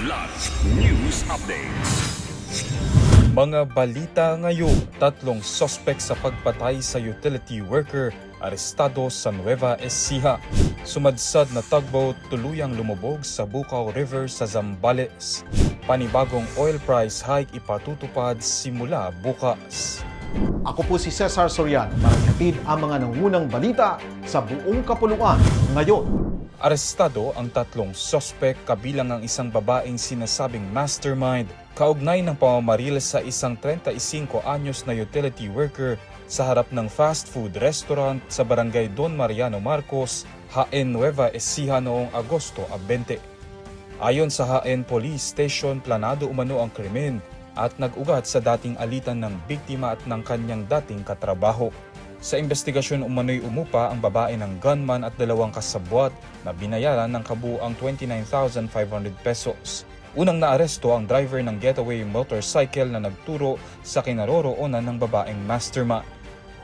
Kidlat News Updates. Mga balita ngayon, 3 sospek sa pagpatay sa utility worker arestado sa Nueva Ecija. Sumadsad na tugboat tuluyang lumubog sa Bukaw River sa Zambales. Panibagong oil price hike ipatutupad simula bukas. Ako po si Cesar Soriano para ihatid ang mga nangunang balita sa buong kapuluan ngayon. Arestado ang 3 sospek kabilang ang isang babaeng sinasabing mastermind kaugnay ng pamamaril sa isang 35 anyos na utility worker sa harap ng fast food restaurant sa barangay Don Mariano Marcos, Haen, Nueva Ecija noong Agosto 20. Ayon sa Haen Police Station, planado umano ang krimen at nag-ugat sa dating alitan ng biktima at ng kanyang dating katrabaho. Sa investigasyon umano'y umupa ang babae ng gunman at 2 kasabwat na binayaran ng kabuuang 29,500 pesos. Unang naaresto ang driver ng getaway motorcycle na nagturo sa kinaroroonan ng babaeng mastermind.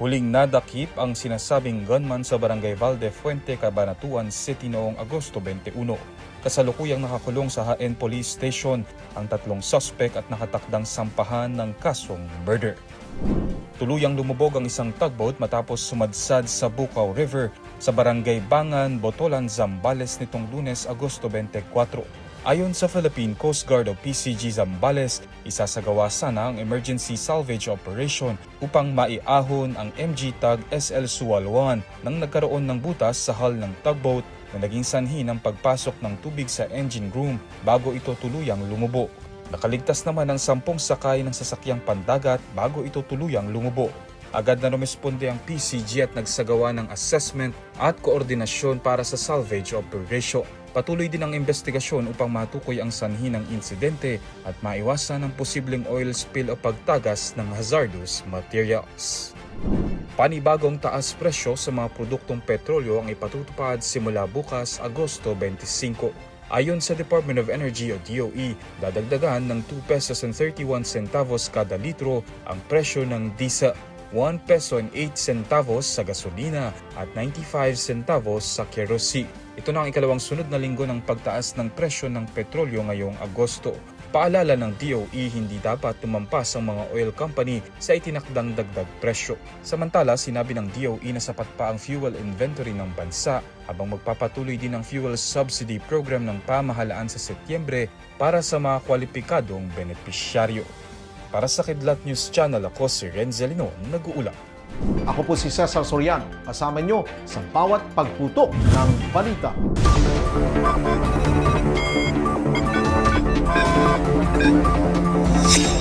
Huling nadakip ang sinasabing gunman sa barangay Valdefuente, Cabanatuan City noong Agosto 21. Kasalukuyang nakakulong sa Haen Police Station ang 3 suspect at nakatakdang sampahan ng kasong murder. Tuluyang lumubog ang isang tugboat matapos sumadsad sa Bukaw River sa barangay Bangan, Botolan, Zambales nitong Lunes, Agosto 24. Ayon sa Philippine Coast Guard o PCG Zambales, isasagawa sana ang emergency salvage operation upang maiahon ang MG Tug SL Suwalwan nang nagkaroon ng butas sa hull ng tugboat na naging sanhi ng pagpasok ng tubig sa engine room bago ito tuluyang lumubog. Nakaligtas naman ang 10 sakay ng sasakyang pandagat bago ito tuluyang lumubog. Agad na rumesponde ang PCG at nagsagawa ng assessment at koordinasyon para sa salvage operation. Patuloy din ang investigasyon upang matukoy ang sanhi ng insidente at maiwasan ang posibleng oil spill o pagtagas ng hazardous materials. Panibagong taas presyo sa mga produktong petrolyo ang ipatutupad simula bukas, Agosto 25. Ayon sa Department of Energy o DOE, dadagdagan ng 2 pesos and 31 centavos kada litro ang presyo ng diesel, 1 peso and 8 centavos sa gasolina at 95 centavos sa kerosene. Ito na ang ikalawang sunod na linggo ng pagtaas ng presyo ng petrolyo ngayong Agosto. Paalala ng DOE, hindi dapat tumampas ang mga oil company sa itinakdang dagdag presyo. Samantala, sinabi ng DOE na sapat pa ang fuel inventory ng bansa habang magpapatuloy din ang fuel subsidy program ng pamahalaan sa Setyembre para sa mga kwalipikadong benepisyaryo. Para sa Kidlat News Channel, ako si Renzel Linon, nag-uulat. Ako po si Cesar Soriano, kasama nyo sa bawat pagputok ng balita. Thank you.